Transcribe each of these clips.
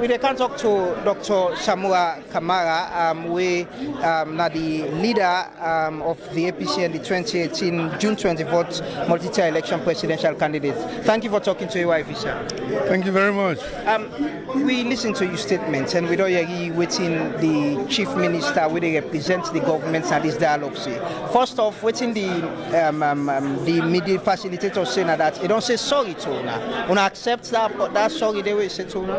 we can talk to Dr. Samura Kamara, we the leader of the APC and the 2018 June 24th multi-tier election presidential candidate. Thank you for talking to AYV, sir. Thank you very much. We listened to your statements and we don't hear waiting the chief minister where they represent the government and this dialogue. First off, waiting the media facilitator saying that they don't say sorry to una. Una accept that sorry they will say to una?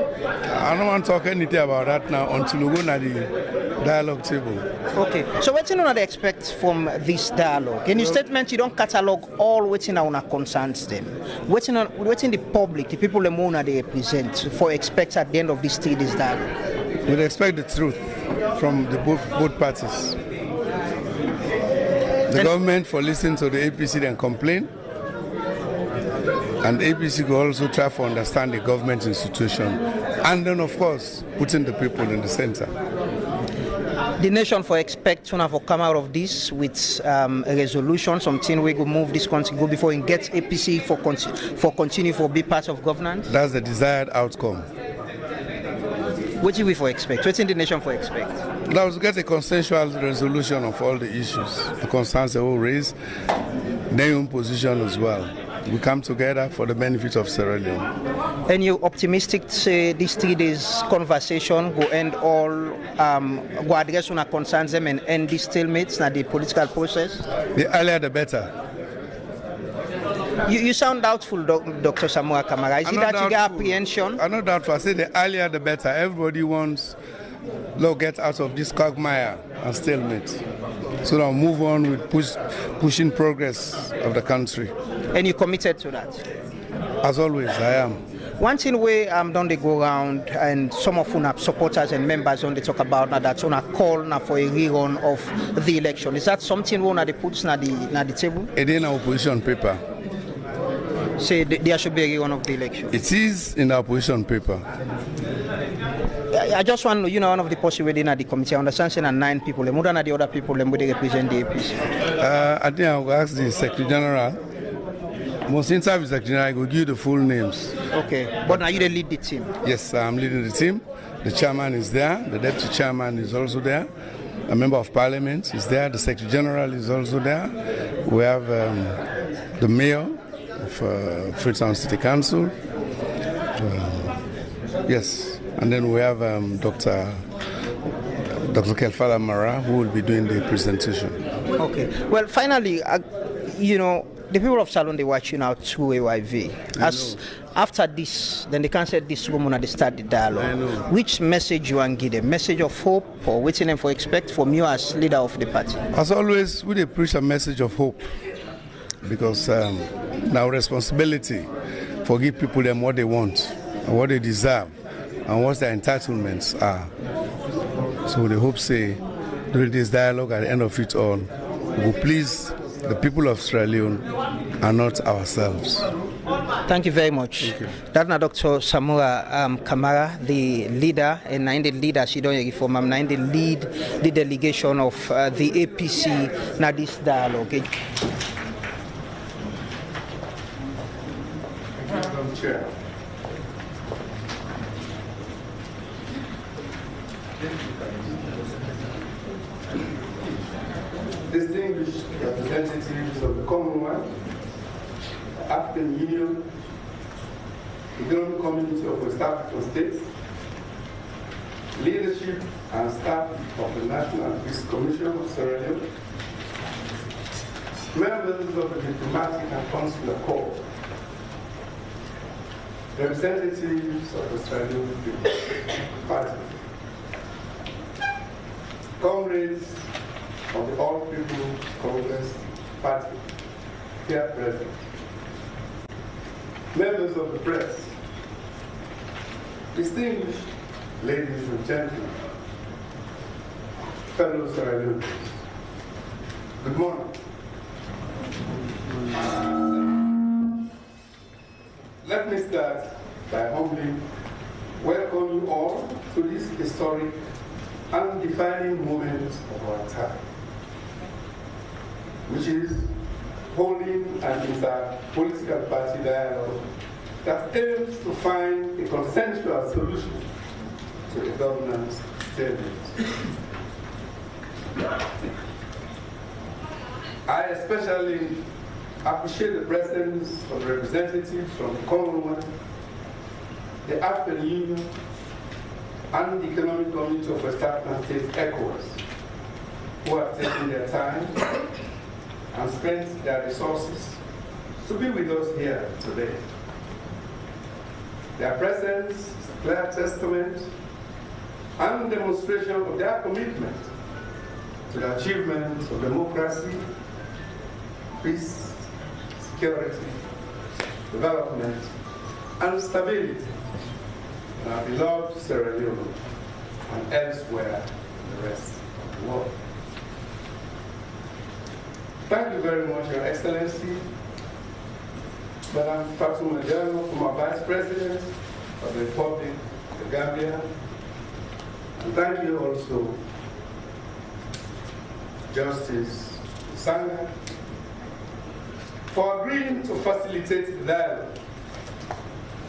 I don't want to talk anything about that now until we go to the dialogue table. Okay. So what do they expect from this dialogue? In your statement, you don't catalog all waiting on concerns them. Waiting the public, the people they represent, for expect at the end of this 3 days dialogue. We expect the truth from the both parties. The government for listening to the APC then complain, and the APC will also try to understand the government institution, and then of course putting the people in the center. The nation for expect to have come out of this with a resolution, something we will move this country go before it gets APC for continue for be part of governance. That's the desired outcome. What do we for expect? What's in the nation for expect? Now to get a consensual resolution of all the issues, the concerns they will raise, their own position as well. We come together for the benefit of Sierra Leone. And you optimistic to say these 3 days conversation will end all, go address on concerns them and end these stalemates na the political process? The earlier the better. You sound doubtful, Dr. Samura Kamara. Is it that you get apprehension? I'm not doubtful. I say the earlier the better. Everybody wants to get out of this quagmire and stalemate. So now move on with pushing progress of the country. And you committed to that? As always, I am. One thing we don't they go around and some of our supporters and members don't they talk about now that's on a call now for a rerun of the election. Is that something we want to put na the table? It is in our opposition paper. Say there should be a rerun of the election. It is in our opposition paper. I just want to know, one of the possible within the committee, I understand saying 9 people, more than the other people, they represent the APC. I think I will ask the Secretary General. Most interviews, Secretary General, I will give you the full names. Okay, but now you the lead the team? Yes, I'm leading the team. The chairman is there, the deputy chairman is also there, a member of parliament is there, the Secretary General is also there. We have the mayor of Freetown City Council. Yes. And then we have Dr. Kelfala Mara, who will be doing the presentation. Okay. Well, finally, the people of Salon, they watching out through AYV. As after this, then they can say this woman at the start the dialogue. Which message you want to give them? Message of hope or waiting them for expect from you as leader of the party? As always, we preach a message of hope because now responsibility for give people them what they want and what they deserve and what their entitlements are. So they hope say during this dialogue at the end of it all, we will please the people of Sierra Leone and not ourselves. Thank you very much. That's Dr. Samura Kamara, the leader, and I'm the leader, she don't reform, I'm the lead, the delegation of the APC na this dialogue. Chair. Distinguished representatives of the Commonwealth, African Union, Economic Community of West African States, leadership and staff of the National Peace Commission of Sierra Leone, members of the Diplomatic and Consular Corps, representatives of the Sierra Leone People's Party, comrades of the All People's Congress Party, here present, members of the press, distinguished ladies and gentlemen, fellow Sierra Leoneans, good morning. Let me start by humbly welcoming you all to this historic and defining moment of our time, which is holding an inter-political party dialogue that aims to find a consensual solution governance statement. I especially appreciate the presence of representatives from the Commonwealth, the African Union, and the Economic Community of West African States, ECOWAS, who have taken their time and spent their resources to be with us here today. Their presence is a clear testament and demonstration of their commitment to the achievement of democracy, peace, security, development, and stability in our beloved Sierra Leone and elsewhere in the rest of the world. Thank you very much, Your Excellency, Madam Fatou Majano, former Vice President of the Republic of the Gambia, and thank you also, Justice Sanga, for agreeing to facilitate the dialogue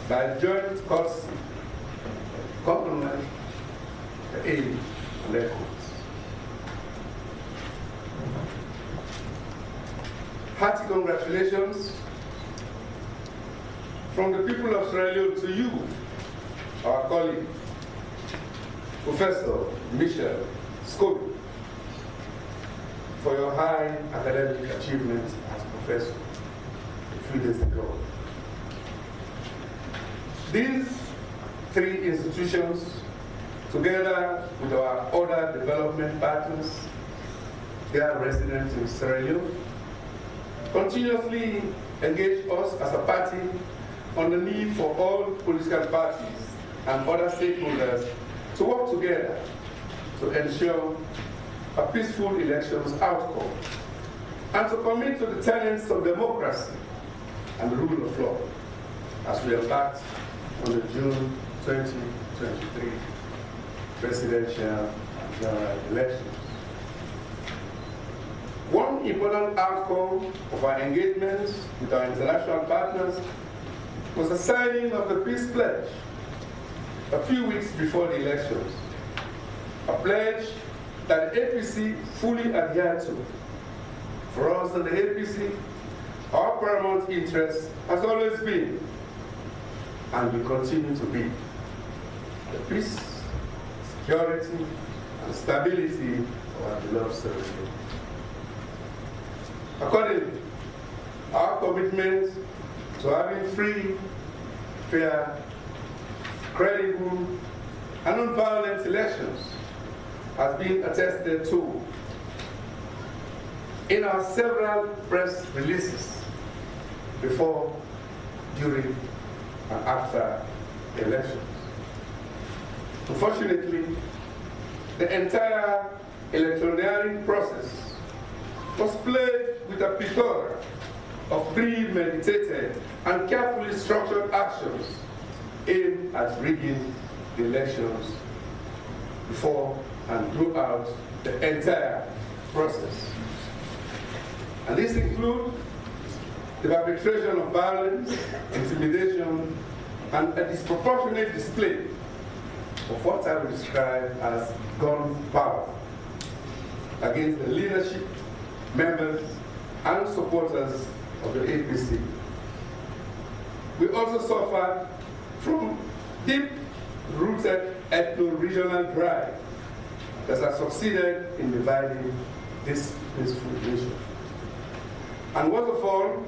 by joint courtesy, compliment, the aid, and the efforts. Hearty congratulations from the people of Sierra Leone to you, our colleague, Professor Michel Scobie, for your high academic achievement as professor a few days ago. These three institutions, together with our other development partners, they are residents in Sierra Leone, continuously engage us as a party on the need for all political parties and other stakeholders to work together to ensure a peaceful elections outcome and to commit to the tenets of democracy and the rule of law as we embark on the June 2023 presidential and general elections. One important outcome of our engagements with our international partners was the signing of the peace pledge a few weeks before the elections, a pledge that the APC fully adhered to. For us in the APC, our paramount interest has always been, and will continue to be, the peace, security, and stability of our beloved Sierra Leone. Accordingly, our commitment to having free, fair, credible, and non-violent elections has been attested to in our several press releases before, during, and after the elections. Unfortunately, the entire electioneering process was played with a plethora of premeditated and carefully structured actions aimed at rigging the elections before and throughout the entire process. And these include the perpetration of violence, intimidation, and a disproportionate display of what I would describe as gun power against the leadership, members, and supporters of the APC. We also suffered from deep-rooted ethno-regional drive that has succeeded in dividing this peaceful nation. And worst of all,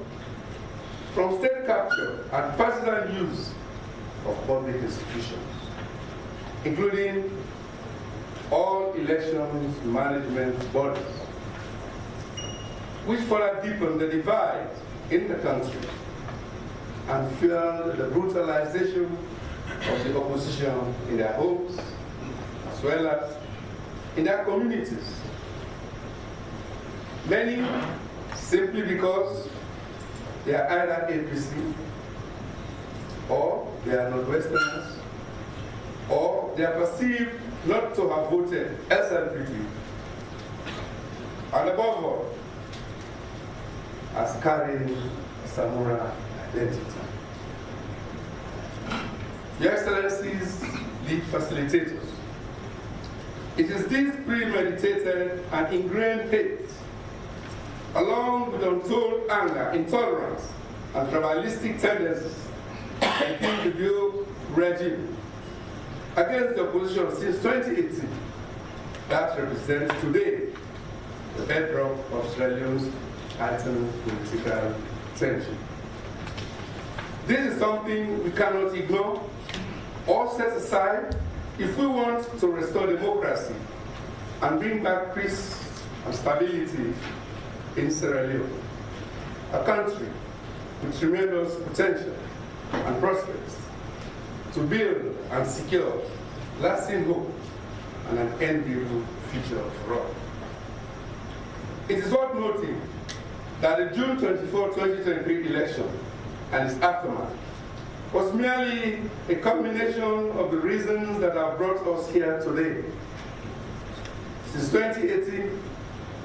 from state capture and partisan use of public institutions, including all elections management bodies, which further deepened the divide in the country and fueled the brutalization of the opposition in their homes, as well as in their communities. Many, simply because they are either APC, or they are Northwesterners, or they are perceived not to have voted SLPP, and above all, as carrying Samura identity. Your Excellencies, lead facilitators, It is this premeditated and ingrained hate, along with untold anger, intolerance, and tribalistic tendencies against the Bio regime against the opposition since 2018 that represents today the bedrock of Sierra Leone's heightened political tension. This is something we cannot ignore or set aside if we want to restore democracy and bring back peace and stability in Sierra Leone, a country with tremendous potential and prospects to build and secure lasting hope and an enviable future for all. It is worth noting that the June 24, 2023 election and its aftermath was merely a culmination of the reasons that have brought us here today. Since 2018,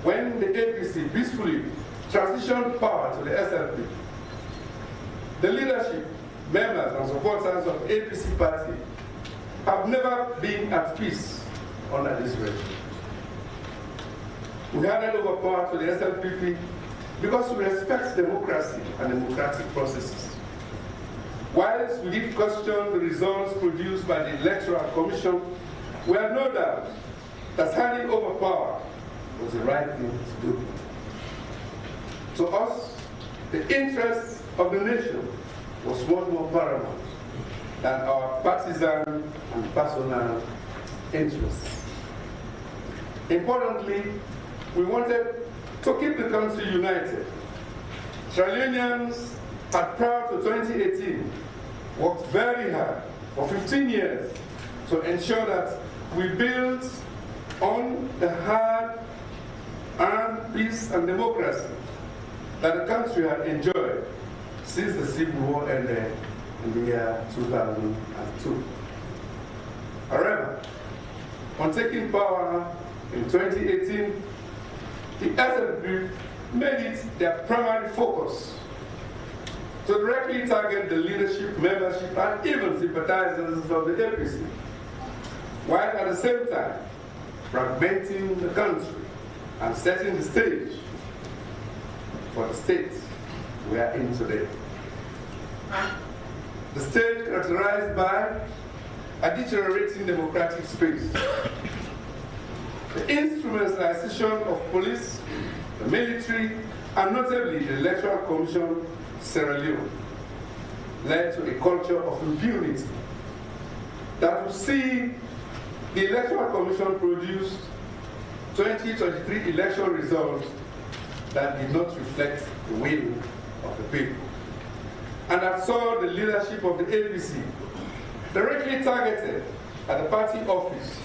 when the APC peacefully transitioned power to the SLP, the leadership, members, and supporters of the APC party have never been at peace under this regime. We handed over power to the SLPP because we respect democracy and democratic processes. Whilst we did question the results produced by the Electoral Commission, we have no doubt that handing over power was the right thing to do. To us, the interests of the nation was much more paramount than our partisan and personal interests. Importantly, we wanted to keep the country united. Sierra Leoneans had, prior to 2018, worked very hard for 15 years to ensure that we built on the hard-earned peace and democracy that the country had enjoyed since the Civil War ended in the year 2002. However, on taking power in 2018, the SLP made it their primary focus to directly target the leadership, membership, and even sympathizers of the APC, while at the same time fragmenting the country and setting the stage for the state we are in today. The state characterized by a deteriorating democratic space, the instrumentalization of police, the military, and notably the Electoral Commission Sierra Leone, led to a culture of impunity that will see the Electoral Commission produce 2023 election results that did not reflect the will of the people, and that saw the leadership of the APC directly targeted at the party office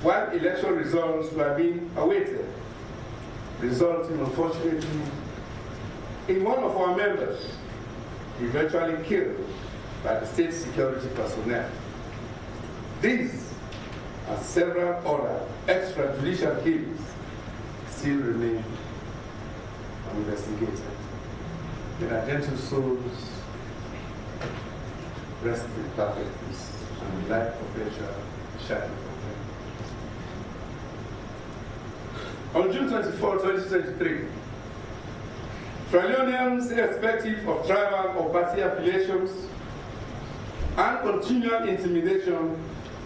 while election results were being awaited, resulting unfortunately in one of our members eventually killed by the state security personnel. These and several other extrajudicial killings still remain uninvestigated. May our gentle souls rest in perfect peace and light perpetual shining. On June 24, 2023, Sierra Leoneans, irrespective of tribal or party affiliations and continual intimidation,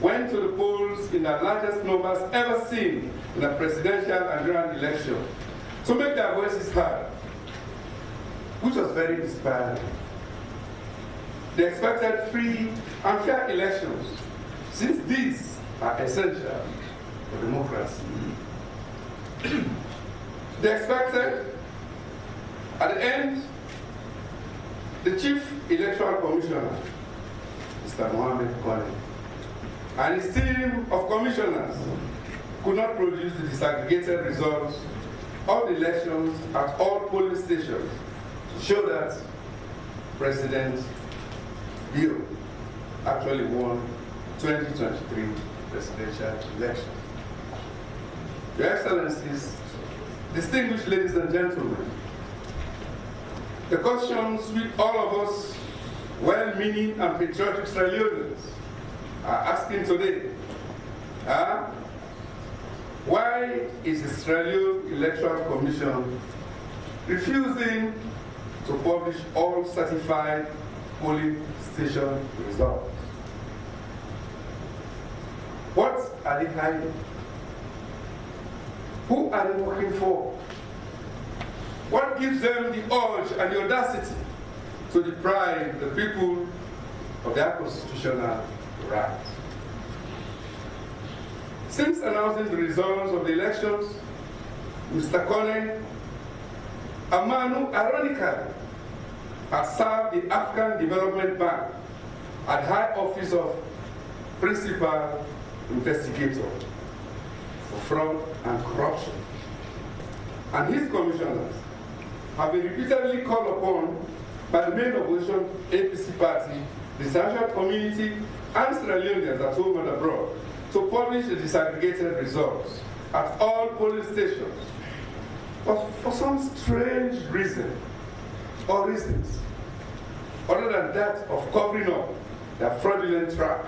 went to the polls in the largest numbers ever seen in a presidential and general election to make their voices heard, which was very inspiring. They expected free and fair elections, since these are essential for democracy. They expected, at the end, the Chief Electoral Commissioner, Mr. Mohamed Kone, and his team of commissioners could not produce the disaggregated results of the elections at all polling stations to show that President Bio actually won 2023 presidential election. Your Excellencies, distinguished ladies and gentlemen, the questions which all of us well-meaning and patriotic Sierra Leoneans are asking today are, Why is the Sierra Leone Electoral Commission refusing to publish all certified polling station results? What are they hiding? Who are they working for? What gives them the urge and the audacity to deprive the people of their constitutional rights? Since announcing the results of the elections, Mr. Kone, a man who ironically had served the African Development Bank at high office of principal investigator for fraud and corruption, and his commissioners have been repeatedly called upon by the main opposition APC party, the international community, and Sierra Leoneans at home and abroad to publish the disaggregated results at all polling stations. But for some strange reason or reasons, other than that of covering up their fraudulent track,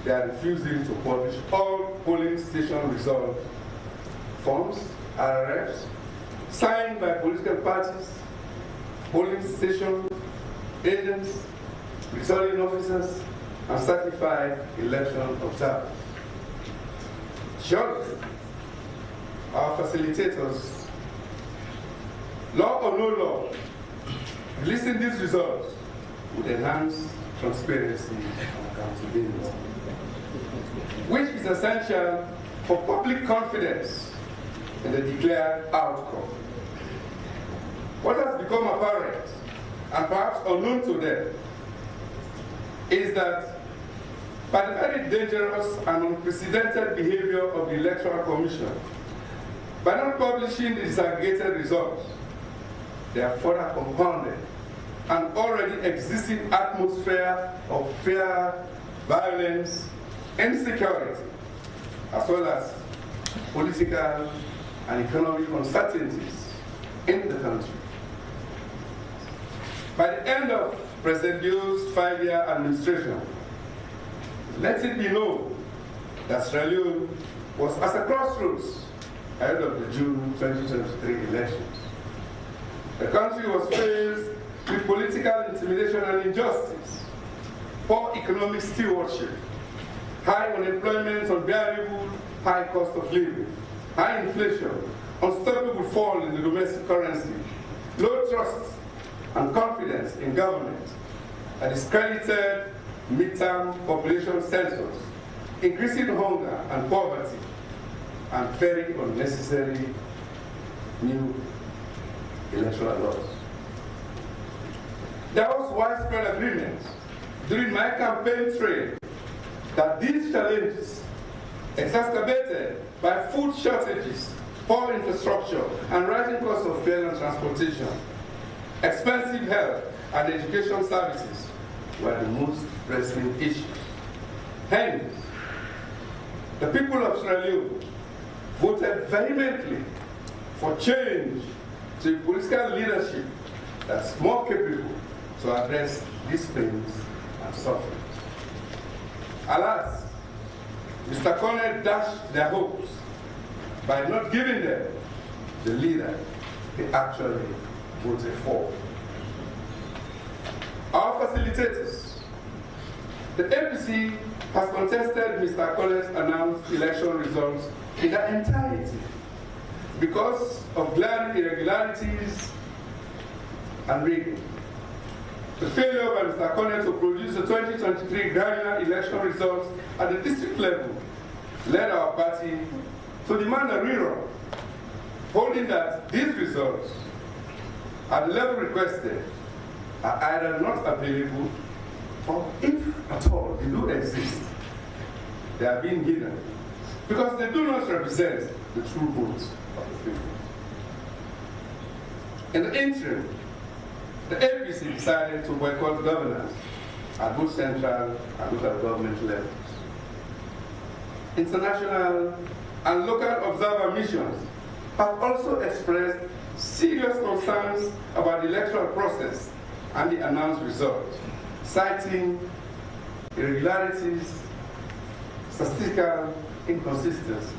they are refusing to publish all polling station result forms, RRFs, signed by political parties, polling station agents, returning officers, and certified election observers. Surely, our facilitators, law or no law, releasing these results would enhance transparency and accountability, which is essential for public confidence in the declared outcome. What has become apparent, and perhaps unknown to them, is that by the very dangerous and unprecedented behavior of the Electoral Commission, by not publishing the disaggregated results, they have further compounded an already existing atmosphere of fear, violence, insecurity, as well as political and economic uncertainties in the country. By the end of President Bio's 5-year administration, let it be known that Sierra Leone was at a crossroads ahead of the June 2023 elections. The country was faced with political intimidation and injustice, poor economic stewardship, high unemployment, unbearable high cost of living, high inflation, unstoppable fall in the domestic currency, low trust and confidence in government, a discredited midterm population census, increasing hunger and poverty, and very unnecessary new electoral laws. There was widespread agreement during my campaign trail that these challenges, exacerbated by food shortages, poor infrastructure, and rising costs of fuel and transportation, expensive health and education services, were the most pressing issues. Hence, the people of Sierra Leone voted vehemently for change to a political leadership that's more capable to address these pains and sufferings. Alas, Mr. Kone dashed their hopes by not giving them the leader they actually voted for. Our facilitators, the APC has contested Mr. Kone's announced election results in their entirety because of glaring irregularities and rigging. The failure by Mr. Kone to produce the 2023 granular election results at the district level led our party to demand a rerun, holding that these results at the level requested are either not available or, if at all, they do exist, they are being hidden because they do not represent the true votes of the people. In the interim, the APC decided to boycott governance at both central and local government levels. International and local observer missions have also expressed serious concerns about the electoral process and the announced results, citing irregularities, statistical inconsistencies,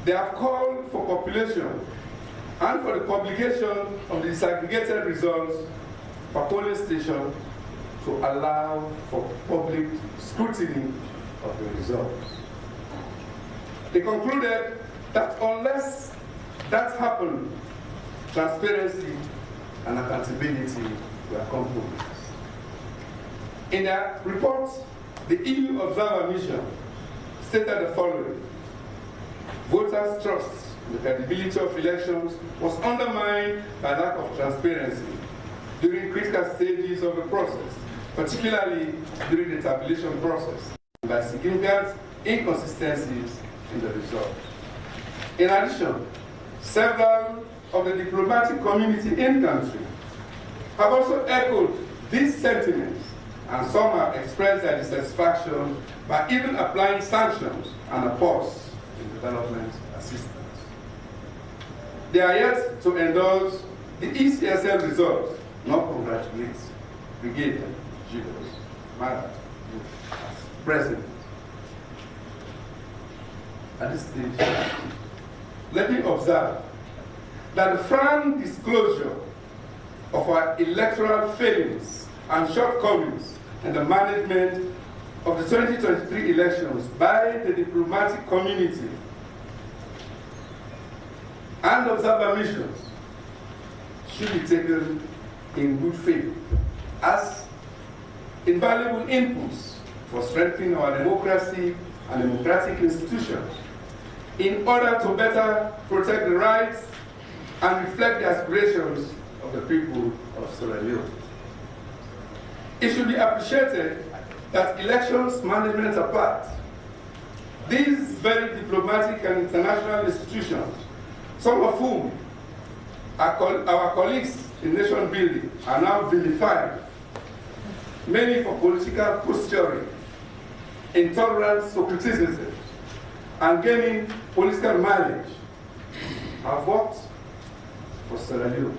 they have called for population and for the publication of the disaggregated results per polling station to allow for public scrutiny of the results. They concluded that unless that happened, transparency and accountability were compromised. In their report, the EU Observer Mission stated the following: voters' trust in the credibility of elections was undermined by lack of transparency during critical stages of the process, particularly during the tabulation process, and by significant inconsistencies in the results. In addition, several of the diplomatic community in country have also echoed these sentiments, and some have expressed their dissatisfaction by even applying sanctions and a pause in development assistance. They are yet to endorse the ECSL results, not congratulate Brigadier Julius Mada as president. At this stage, let me observe that the frank disclosure of our electoral failings and shortcomings in the management of the 2023 elections by the diplomatic community and observer missions should be taken in good faith as invaluable inputs for strengthening our democracy and democratic institutions in order to better protect the rights and reflect the aspirations of the people of Sierra Leone. It should be appreciated that elections management apart, these very diplomatic and international institutions, some of whom our colleagues in nation building are now vilified, many for political posturing, intolerance to criticism, and gaining political mileage, have worked for Sierra Leone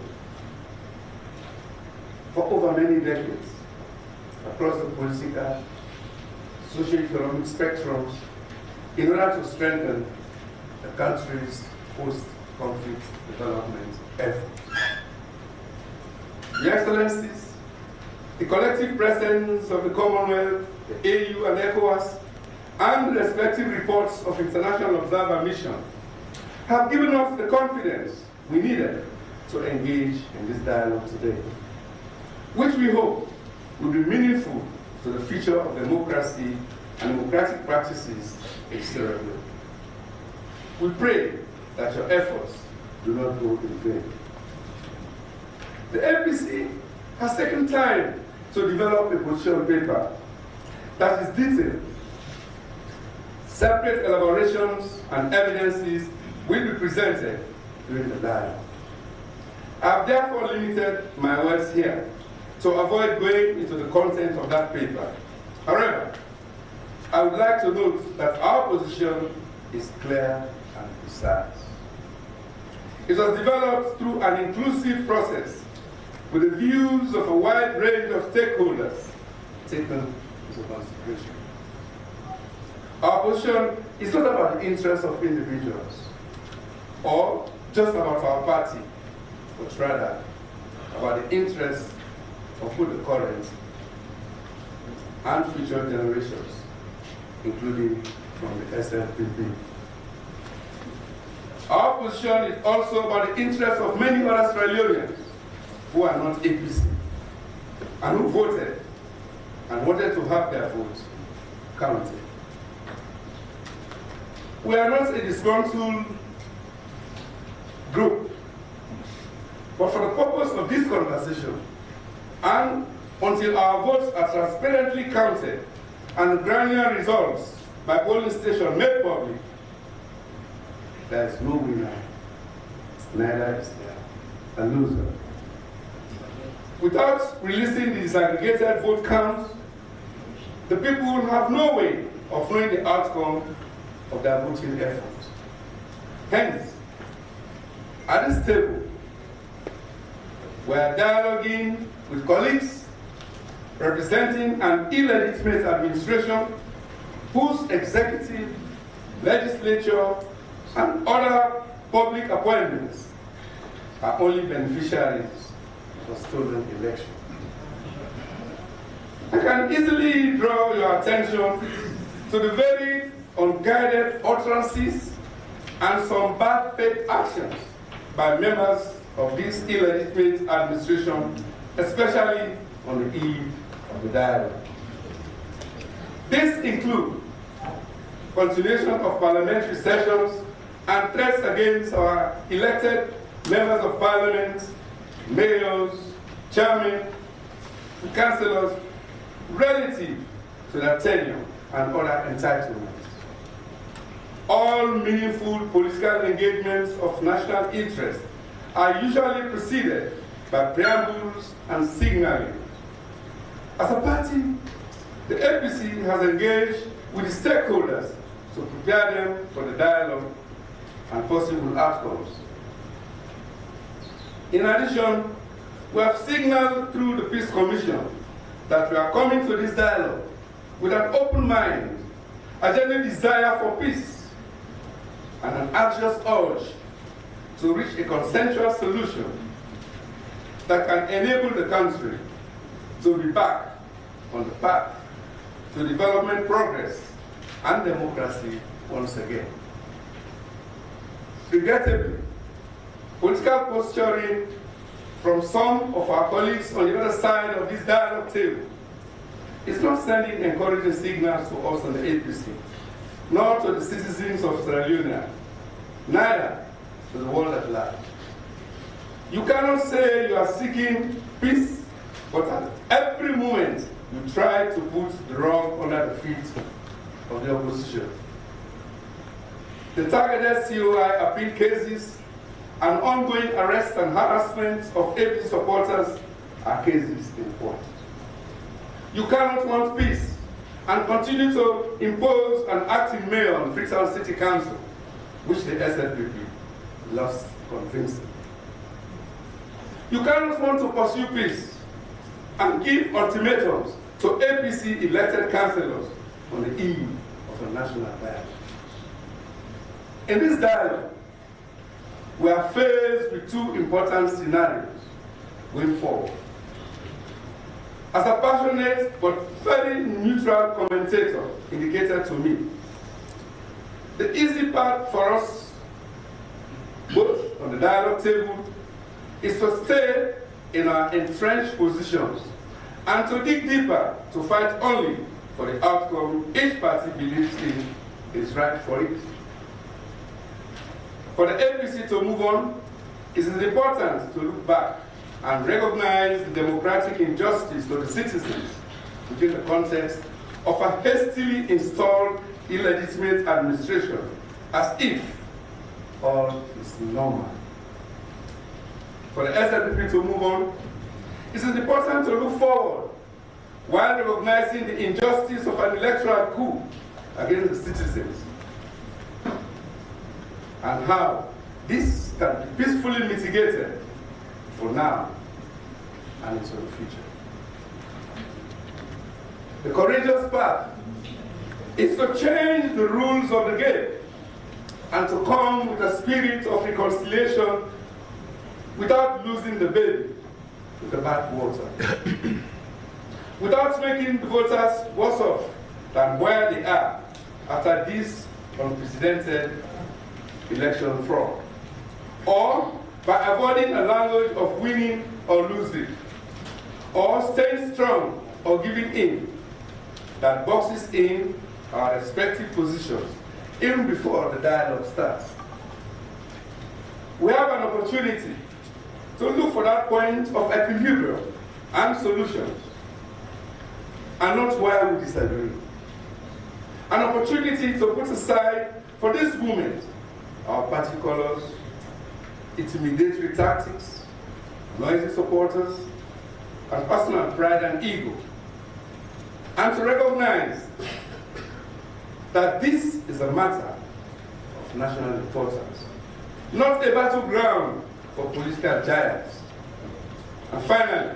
for over many decades across the political, socio-economic spectrums in order to strengthen the country's post-conflict development efforts. Your Excellencies, the collective presence of the Commonwealth, the AU and ECOWAS, and the respective reports of International Observer Mission have given us the confidence we needed to engage in this dialogue today, which we hope will be meaningful to the future of democracy and democratic practices in Sierra Leone. We pray that your efforts do not go in vain. The APC has taken time to develop a position paper that is detailed. Separate elaborations and evidences will be presented during the dialogue. I have therefore limited my words here to avoid going into the content of that paper. However, I would like to note that our position is clear and precise. It was developed through an inclusive process with the views of a wide range of stakeholders taken into consideration. Our position is not about the interests of individuals or just about our party, but rather about the interests of both the current and future generations, including from the SLPP. Our position is also about the interests of many other Sierra Leoneans who are not APC and who voted and wanted to have their votes counted. We are not a disgruntled group, but for the purpose of this conversation, and until our votes are transparently counted and the granular results by polling station made public, there is no winner, neither is there a loser. Without releasing the disaggregated vote counts, the people will have no way of knowing the outcome of their voting efforts. Hence, at this table, we are dialoguing with colleagues representing an illegitimate administration whose executive, legislature, and other public appointments are only beneficiaries of stolen elections. I can easily draw your attention to the very unguided utterances and some bad faith actions by members of this illegitimate administration, especially on the eve of the dialogue. These include continuation of parliamentary sessions and threats against our elected members of parliament, mayors, chairmen, and councillors relative to their tenure and other entitlements. All meaningful political engagements of national interest are usually preceded by preambles and signaling. As a party, the APC has engaged with the stakeholders to prepare them for the dialogue and possible outcomes. In addition, we have signaled through the Peace Commission that we are coming to this dialogue with an open mind, a genuine desire for peace, and an anxious urge to reach a consensual solution that can enable the country to be back on the path to development, progress, and democracy once again. Regrettably, political posturing from some of our colleagues on the other side of this dialogue table is not sending encouraging signals to us on the APC, nor to the citizens of Sierra Leone, neither to the world at large. You cannot say you are seeking peace, but at every moment you try to put the rug under the feet of the opposition. The targeted COI appeal cases and ongoing arrest and harassment of APC supporters are cases in point. You cannot want peace and continue to impose an acting mayor on Freetown City Council, which the SLPP lost convincingly. You cannot want to pursue peace and give ultimatums to APC elected councillors on the eve of a national dialogue. In this dialogue, we are faced with two important scenarios going forward. As a passionate but very neutral commentator indicated to me, the easy part for us, both on the dialogue table, is to stay in our entrenched positions and to dig deeper to fight only for the outcome each party believes in is right for it. For the APC to move on, it is important to look back and recognize the democratic injustice to the citizens within the context of a hastily installed illegitimate administration, as if all is normal. For the SLPP to move on, it is important to look forward while recognizing the injustice of an electoral coup against the citizens, and how this can be peacefully mitigated for now and into the future. The courageous path is to change the rules of the game and to come with a spirit of reconciliation without losing the baby with the bad water, without making the voters worse off than where they are after this unprecedented election fraud, or by avoiding a language of winning or losing, or staying strong or giving in, that boxes in our respective positions even before the dialogue starts. We have an opportunity to look for that point of equilibrium and solutions, and not where we disagree. An opportunity to put aside for this moment our party colors, intimidatory tactics, noisy supporters, and personal pride and ego, and to recognize that this is a matter of national importance, not a battleground for political giants. And finally,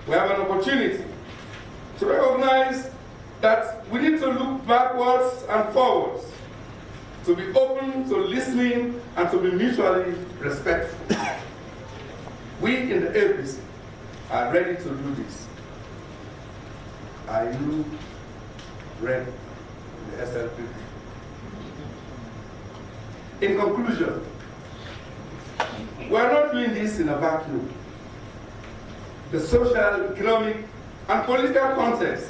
we have an opportunity to recognize that we need to look backwards and forwards to be open to listening, and to be mutually respectful. We in the APC are ready to do this. Are you ready, the SLP? In conclusion, we are not doing this in a vacuum. The social, economic, and political context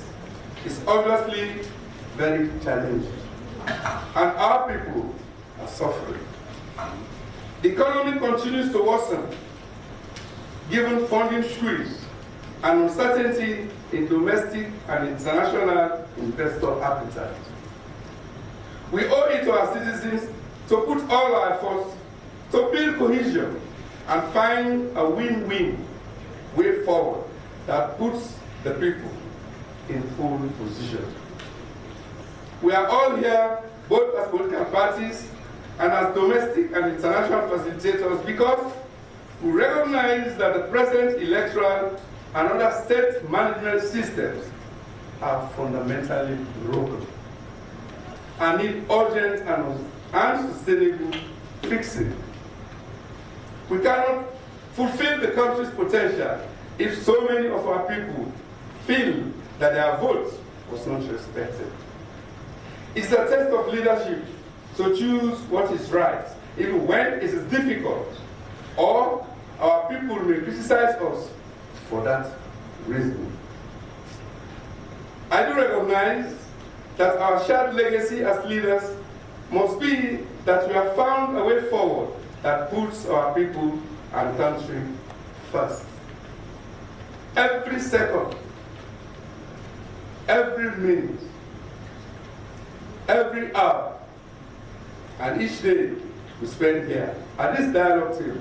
is obviously very challenging, and our people are suffering. The economy continues to worsen, given funding squeeze and uncertainty in domestic and international investor appetite. We owe it to our citizens to put all our efforts to build cohesion and find a win-win way forward that puts the people in full position. We are all here, both as political parties and as domestic and international facilitators, because we recognize that the present electoral and other state management systems are fundamentally broken and need urgent and sustainable fixing. We cannot fulfill the country's potential if so many of our people feel that their vote was not respected. It's a test of leadership to choose what is right, even when it is difficult, or our people may criticize us for that reason. I do recognize that our shared legacy as leaders must be that we have found a way forward that puts our people and country first. Every second, every minute, every hour, and each day we spend here at this dialogue table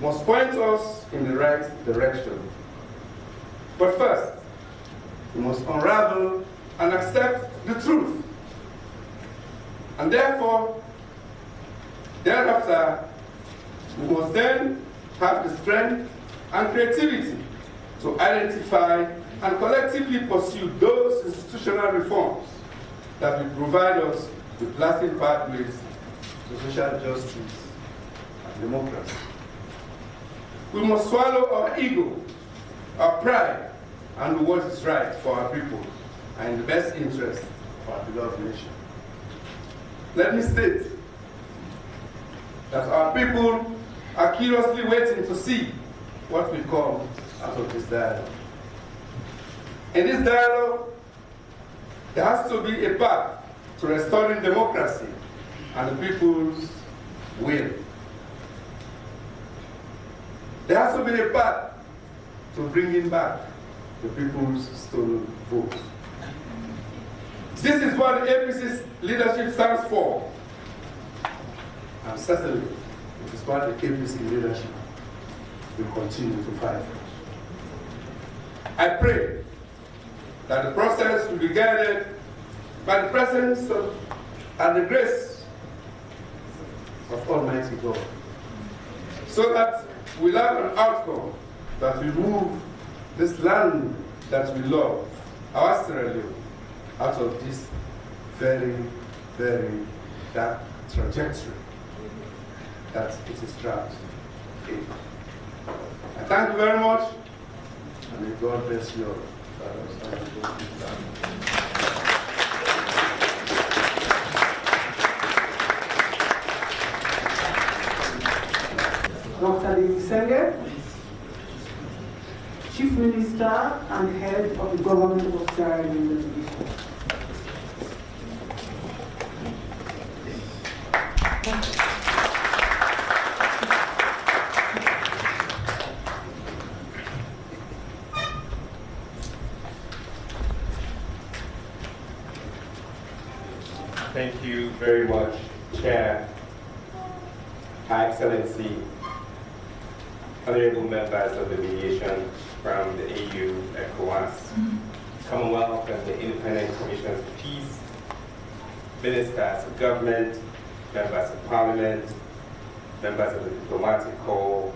must point us in the right direction. But first, we must unravel and accept the truth. And therefore, thereafter, we must then have the strength and creativity to identify and collectively pursue those institutional reforms that will provide us with lasting pathways to social justice and democracy. We must swallow our ego, our pride, and do what is right for our people and in the best interest of our beloved nation. Let me state that our people are curiously waiting to see what will come out of this dialogue. In this dialogue, there has to be a path to restoring democracy and the people's will. There has to be a path to bringing back the people's stolen vote. This is what the APC's leadership stands for. And certainly, it is what the APC leadership will continue to fight for. I pray that the process will be guided by the presence of and the grace of Almighty God, so that we'll have an outcome that will move this land that we love, our Sierra Leone, out of this very, very dark trajectory that it is trapped in. I thank you very much, and may God bless you all. Dr. Senge, Chief Minister and Head of the Government of Sierra Leone. Thank you very much, Chair, Her Excellency, honorable members of the mediation from the AU, ECOWAS, Commonwealth, and the Independent Commissions of Peace, ministers of government, members of parliament, members of the diplomatic corps,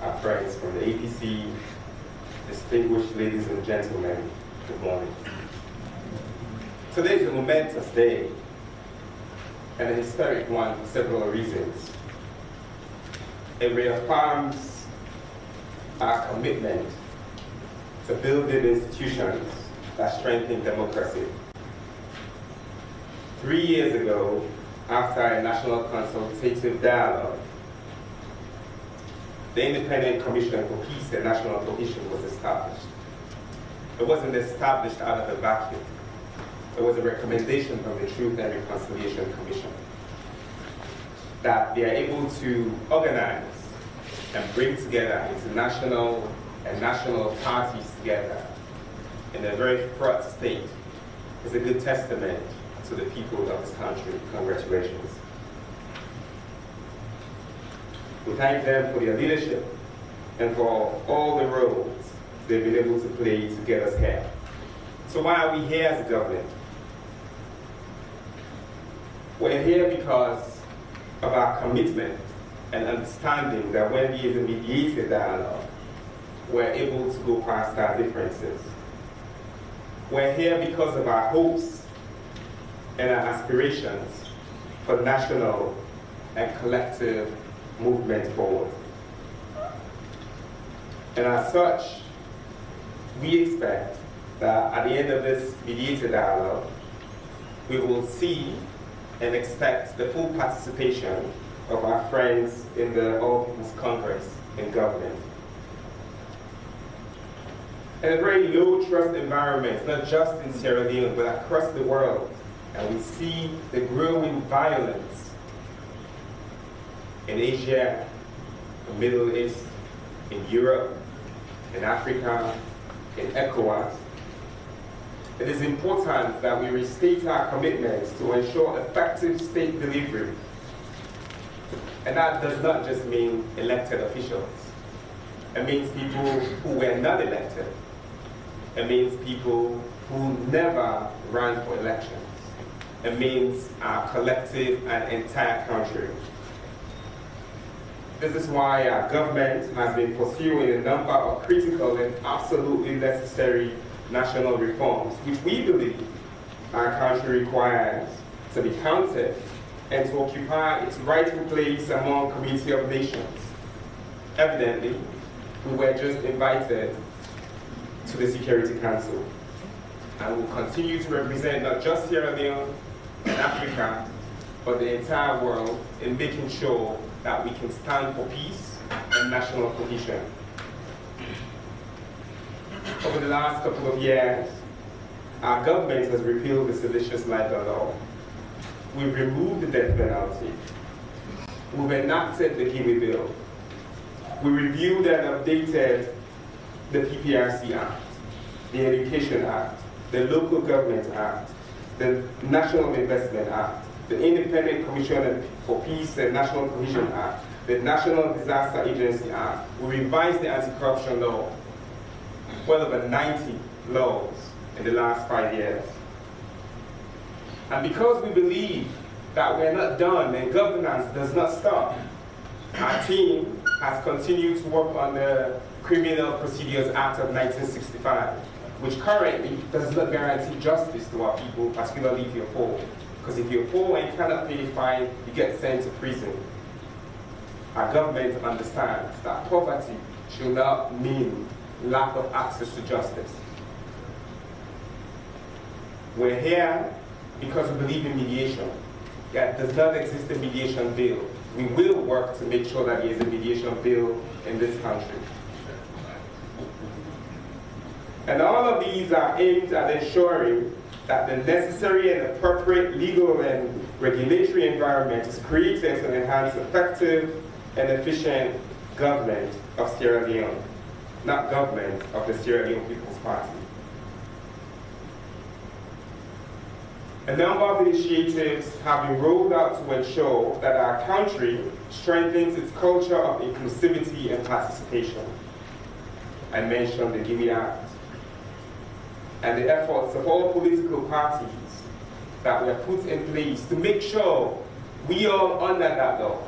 our friends from the APC, distinguished ladies and gentlemen, good morning. Today is a momentous day and a historic one for several reasons. It reaffirms our commitment to building institutions that strengthen democracy. 3 years ago, after a national consultative dialogue, the Independent Commission for Peace and National Cohesion was established. It wasn't established out of a vacuum. It was a recommendation from the Truth and Reconciliation Commission that they are able to organize and bring together international and national parties together in a very fraught state is a good testament to the people of this country. Congratulations. We thank them for their leadership and for all the roles they've been able to play to get us here. So why are we here as a government? We're here because of our commitment and understanding that when there is a mediated dialogue, we're able to go past our differences. We're here because of our hopes and our aspirations for national and collective movement forward. And as such, we expect that at the end of this mediated dialogue, we will see and expect the full participation of our friends in the All People's Congress in government. In a very low trust environment, not just in Sierra Leone, but across the world, and we see the growing violence in Asia, the Middle East, in Europe, in Africa, in ECOWAS, it is important that we restate our commitments to ensure effective state delivery. And that does not just mean elected officials. It means people who were not elected. It means people who never ran for elections. It means our collective and entire country. This is why our government has been pursuing a number of critical and absolutely necessary national reforms, which we believe our country requires to be counted and to occupy its rightful place among community of nations. Evidently, we were just invited to the Security Council, and will continue to represent not just Sierra Leone and Africa, but the entire world in making sure that we can stand for peace and national cohesion. Over the last couple of years, our government has repealed the seditious libel law. We've removed the death penalty. We've enacted the Kiwi Bill. We reviewed and updated the PPRC Act, the Education Act, the Local Government Act, the National Investment Act, the Independent Commission for Peace and National Cohesion Act, the National Disaster Agency Act. We revised the anti-corruption law, well over 90 laws in the last 5 years. And because we believe that we're not done and governance does not stop, our team has continued to work on the Criminal Procedures Act of 1965, which currently does not guarantee justice to our people, particularly if you're poor. Because if you're poor and cannot pay a fine, you get sent to prison. Our government understands that poverty should not mean lack of access to justice. We're here because we believe in mediation. There does not exist a mediation bill. We will work to make sure that there is a mediation bill in this country. And all of these are aimed at ensuring that the necessary and appropriate legal and regulatory environment is created to enhance effective and efficient government of Sierra Leone, not government of the Sierra Leone People's Party. A number of initiatives have been rolled out to ensure that our country strengthens its culture of inclusivity and participation. I mentioned the Gimme Act and the efforts of all political parties that were put in place to make sure we all honor that law.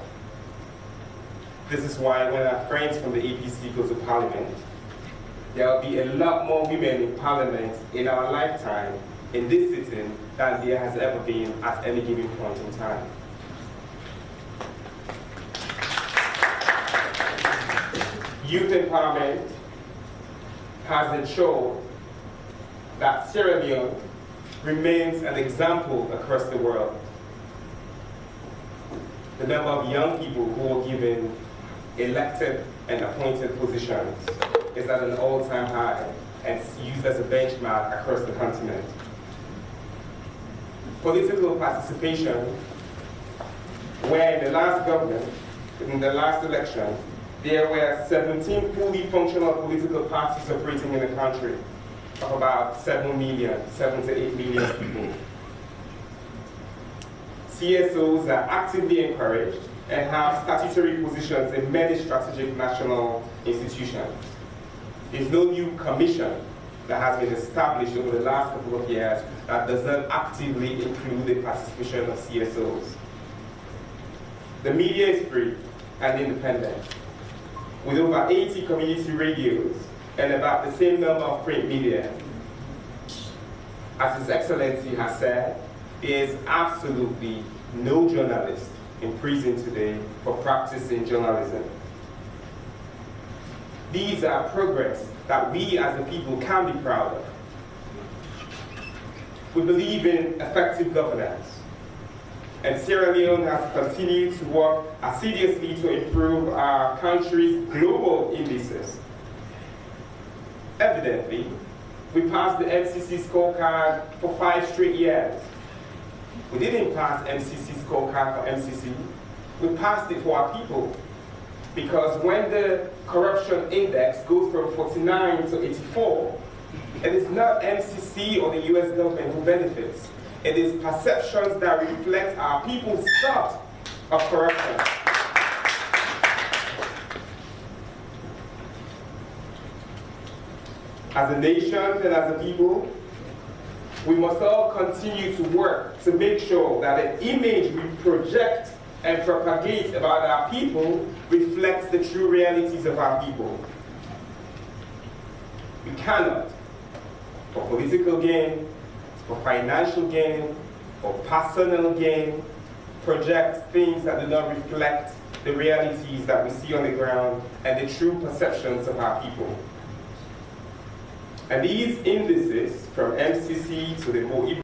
This is why when our friends from the APC go to Parliament, there will be a lot more women in Parliament in our lifetime, in this sitting, than there has ever been at any given point in time. Youth empowerment has ensured that Sierra Leone remains an example across the world. The number of young people who are given elected and appointed positions is at an all-time high and used as a benchmark across the continent. Political participation, where in the last government, in the last election, there were 17 fully functional political parties operating in the country of about 7 to 8 million people. CSOs are actively encouraged and have statutory positions in many strategic national institutions. There's no new commission that has been established over the last couple of years that does not actively include the participation of CSOs. The media is free and independent, with over 80 community radios and about the same number of print media. As His Excellency has said, there is absolutely no journalist in prison today for practicing journalism. These are progress that we as a people can be proud of. We believe in effective governance, and Sierra Leone has continued to work assiduously to improve our country's global indices. Evidently, we passed the MCC scorecard for 5 straight years. We didn't pass MCC scorecard for MCC, we passed it for our people. Because when the corruption index goes from 49 to 84, it is not MCC or the US government who benefits. It is perceptions that reflect our people's thought of corruption. As a nation and as a people, we must all continue to work to make sure that the image we project and propagate about our people reflects the true realities of our people. We cannot, for political gain, for financial gain, for personal gain, project things that do not reflect the realities that we see on the ground and the true perceptions of our people. And these indices, from MCC to the more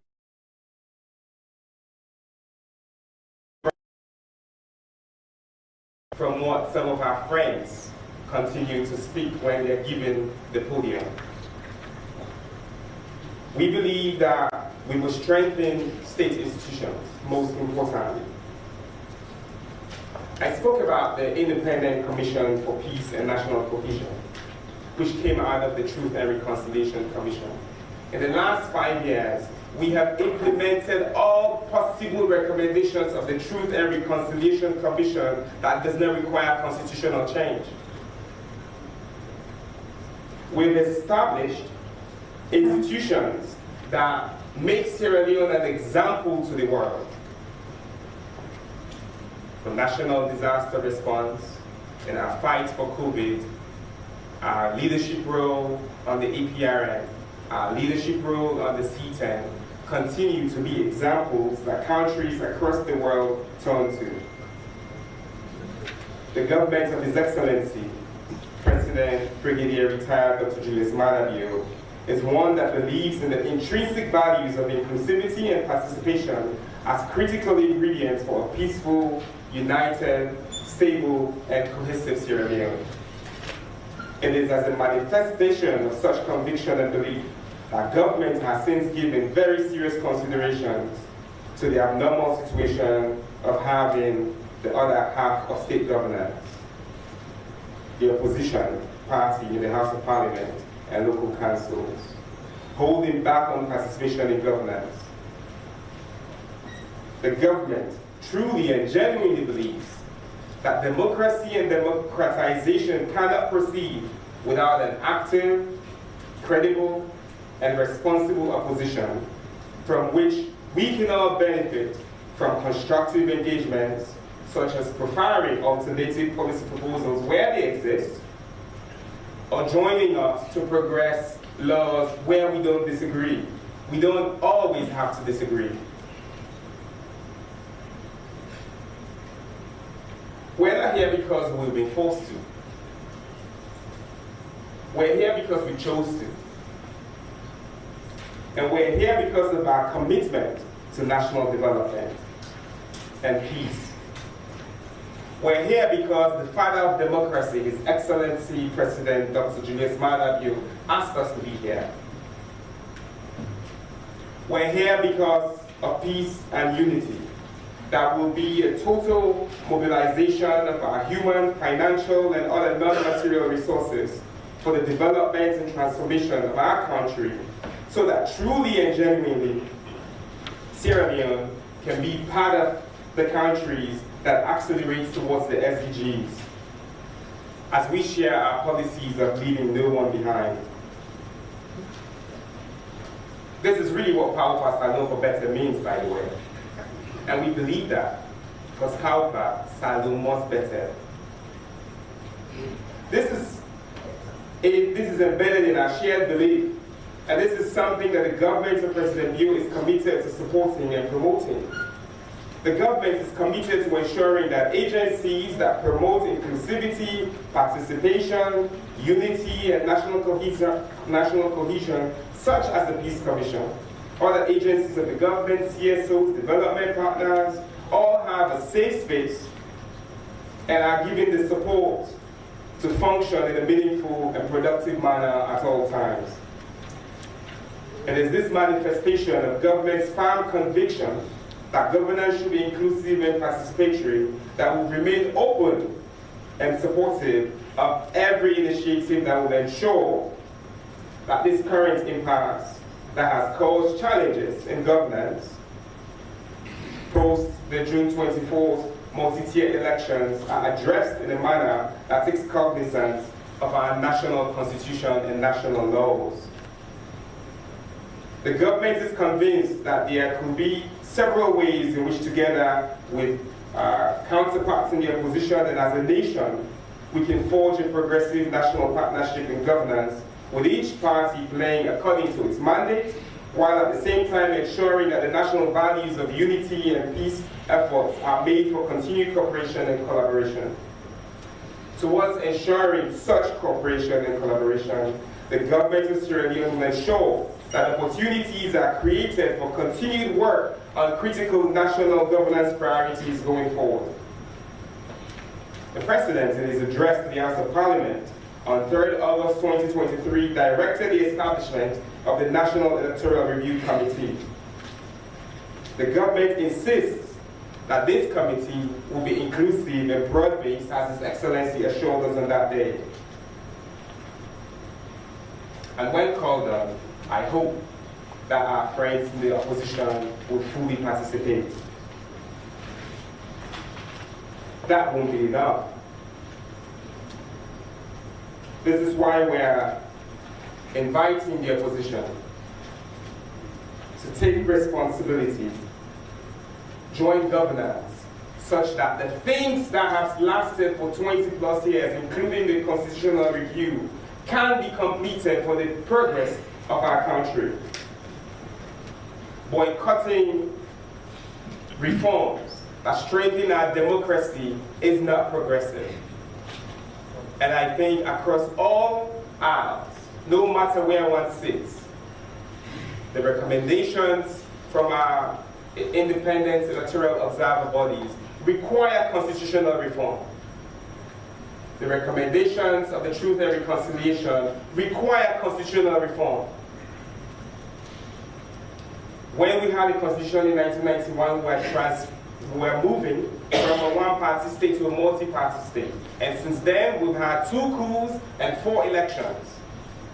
from what some of our friends continue to speak when they're given the podium. We believe that we must strengthen state institutions, most importantly. I spoke about the Independent Commission for Peace and National Cohesion, which came out of the Truth and Reconciliation Commission. In the last 5 years, we have implemented all possible recommendations of the Truth and Reconciliation Commission that does not require constitutional change. We've established institutions that make Sierra Leone an example to the world. For national disaster response, in our fight for COVID, our leadership role on the APRN, our leadership role on the C10, continue to be examples that countries across the world turn to. The government of His Excellency, President Brigadier Retired Dr. Julius Maada is one that believes in the intrinsic values of inclusivity and participation as critical ingredients for a peaceful, united, stable, and cohesive Sierra Leone. It is as a manifestation of such conviction and belief that government has since given very serious considerations to the abnormal situation of having the other half of state governance, the opposition party in the House of Parliament and local councils, holding back on participation in governance. The government truly and genuinely believes that democracy and democratization cannot proceed without an active, credible, and responsible opposition from which we can all benefit from constructive engagements such as profiling alternative policy proposals where they exist, or joining us to progress laws where we don't disagree, We don't always have to disagree. We're not here because we've been forced to. We're here because we chose to. And we're here because of our commitment to national development and peace. We're here because the father of democracy, His Excellency President Dr. Julius Maada Bio, asked us to be here. We're here because of peace and unity. That will be a total mobilization of our human, financial, and other non-material resources for the development and transformation of our country, so that truly and genuinely, Sierra Leone can be part of the countries that accelerates towards the SDGs, as we share our policies of leaving no one behind. This is really what Paupa Salon for Better means, by the way. And we believe that, because Paupa Salon most better. This is embedded in our shared belief, and this is something that the government of President Bio is committed to supporting and promoting. The government is committed to ensuring that agencies that promote inclusivity, participation, unity, and national cohesion, such as the Peace Commission, other agencies of the government, CSOs, development partners, all have a safe space and are given the support to function in a meaningful and productive manner at all times. It is this manifestation of government's firm conviction that governance should be inclusive and participatory that will remain open and supportive of every initiative that will ensure that this current impasse that has caused challenges in governance post the June 24th multi-tier elections are addressed in a manner that takes cognizance of our national constitution and national laws. The government is convinced that there could be several ways in which, together with counterparts in the opposition and as a nation, we can forge a progressive national partnership in governance, with each party playing according to its mandate, while at the same time ensuring that the national values of unity and peace efforts are made for continued cooperation and collaboration. Towards ensuring such cooperation and collaboration, the government of Sierra Leone will ensure that opportunities are created for continued work on critical national governance priorities going forward. The President, in his address to the House of Parliament on 3rd August 2023, directed the establishment of the National Electoral Review Committee. The government insists that this committee will be inclusive and broad-based, as His Excellency assured us on that day. And when called on, I hope that our friends in the opposition will fully participate. That won't be enough. This is why we're inviting the opposition to take responsibility, join governance, such that the things that have lasted for 20+ years, including the constitutional review, can be completed for the progress of our country. Boycotting reforms that strengthen our democracy is not progressive. And I think across all aisles, no matter where one sits, the recommendations from our independent electoral observer bodies require constitutional reform. The recommendations of the Truth and Reconciliation require constitutional reform. When we had a constitution in 1991, we were moving from a one-party state to a multi-party state. And since then, we've had 2 coups and 4 elections.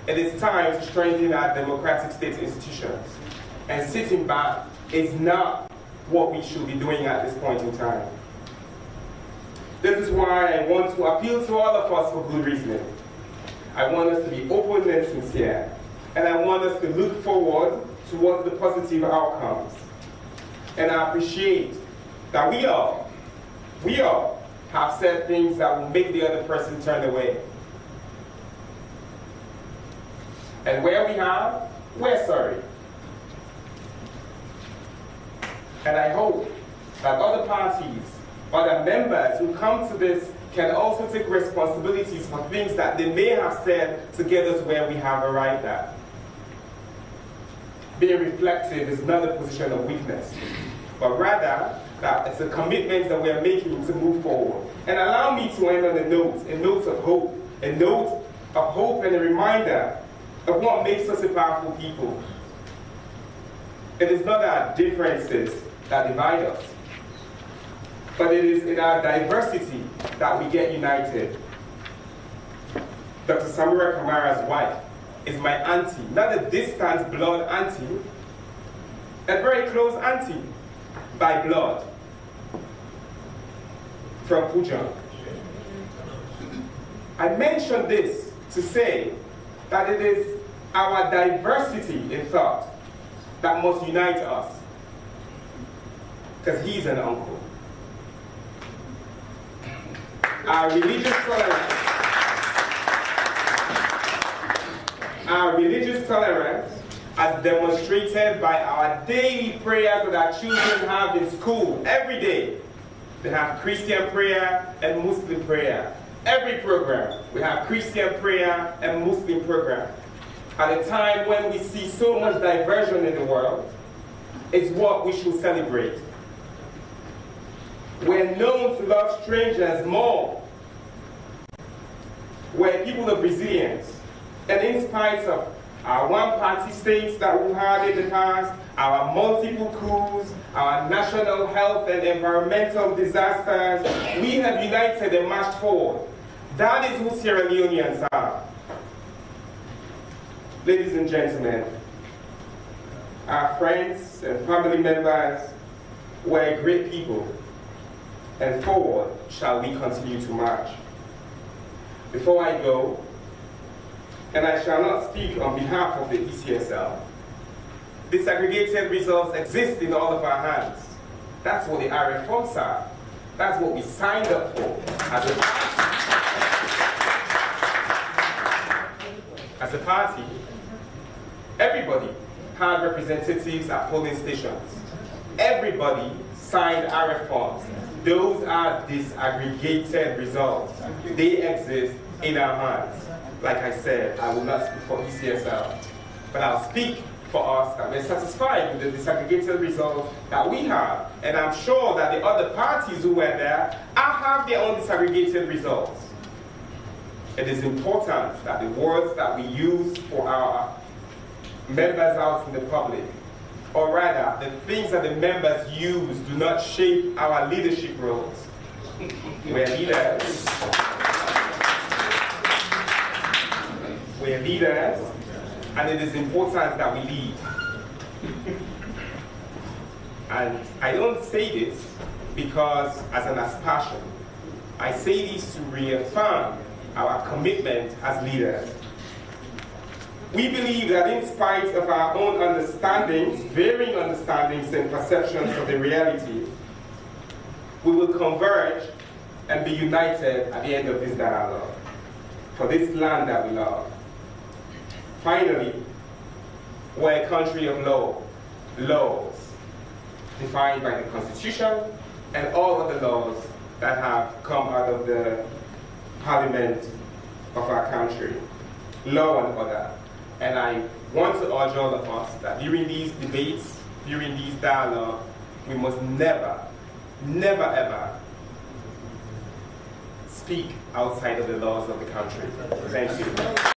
It is time to strengthen our democratic state institutions. And sitting back is not what we should be doing at this point in time. This is why I want to appeal to all of us for good reasoning. I want us to be open and sincere. And I want us to look forward towards the positive outcomes. And I appreciate that we all have said things that will make the other person turn away. And where we have, we're sorry. And I hope that other parties, other members who come to this can also take responsibilities for things that they may have said to get us where we have arrived at. Being reflective is not a position of weakness, but rather that it's a commitment that we are making to move forward. And allow me to end on a note of hope, and a reminder of what makes us a powerful people. It is not our differences that divide us, but it is in our diversity that we get united. Dr. Samira Kamara's wife is my auntie, not a distant blood auntie, a very close auntie by blood from Pujang. I mention this to say that it is our diversity in thought that must unite us, because he's an uncle. Our religious tolerance, as demonstrated by our daily prayers that our children have in school every day. They have Christian prayer and Muslim prayer. Every program, we have Christian prayer and Muslim program. At a time when we see so much diversion in the world, it's what we should celebrate. We're known to love strangers more. We're people of resilience. And in spite of our one-party states that we've had in the past, our multiple coups, our national health and environmental disasters, we have united and marched forward. That is who Sierra Leoneans are. Ladies and gentlemen, our friends and family members, we're great people, and forward shall we continue to march. Before I go, and I shall not speak on behalf of the ECSL, disaggregated results exist in all of our hands. That's what the RFOs are. That's what we signed up for as a party. Everybody had representatives at polling stations. Everybody signed RF forms. Those are disaggregated results. They exist in our hands. Like I said, I will not speak for ECSL, but I'll speak for us that we're satisfied with the disaggregated results that we have. And I'm sure that the other parties who were there have their own disaggregated results. It is important that the words that we use for our members out in the public, or rather, the things that the members use do not shape our leadership roles. We're leaders. We're leaders, and it is important that we lead. And I don't say this because as an aspersion. I say this to reaffirm our commitment as leaders. We believe that in spite of our own understandings, varying understandings and perceptions of the reality, we will converge and be united at the end of this dialogue for this land that we love. Finally, we're a country of laws defined by the Constitution and all other laws that have come out of the Parliament of our country, law and order. And I want to urge all of us that during these debates, during these dialogues, we must never, never ever speak outside of the laws of the country. Thank you.